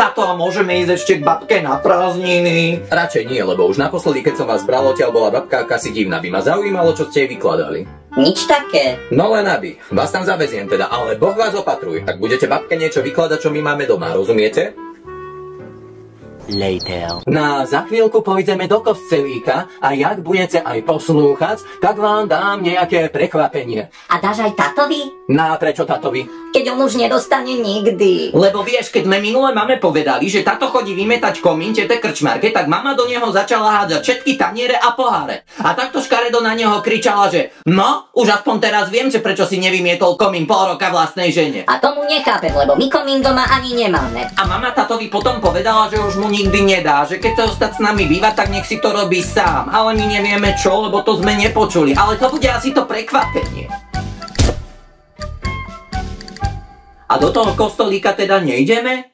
Tato, a môžeme ísť ešte k babke na prázdniny? Radšej nie, lebo už naposledy, keď som vás bral odtiaľ, bola babka akási divná. By ma zaujímalo, čo ste jej vykladali. Nič také. No len aby. Vás tam zaveziem teda, ale Boh vás opatruj. Tak budete babke niečo vykladať, čo my máme doma, rozumiete? Later. Na za chvíľku pôjdeme do kostelíka a jak budete aj poslúchať, tak vám dám nejaké prekvapenie. A dáš aj tatovi? Na prečo tatovi? Keď on už nedostane nikdy. Lebo vieš, keď sme minule mame povedali, že tato chodí vymetať komín tete krčmarke, tak mama do neho začala hádzať všetky taniere a poháre. A takto škaredo na neho kričala, že no, už aspoň teraz viem, že prečo si nevymietol komín pol roka vlastnej žene. A tomu nechápem, lebo my komín doma ani nemáme. A mama tatovi potom povedala, že už mu nikdy nedá, že keď sa ostať s nami bývať, tak nech si to robí sám. Ale my nevieme čo, lebo to sme nepočuli. Ale to bude asi to prekvapenie. A do toho kostolíka teda nejdeme?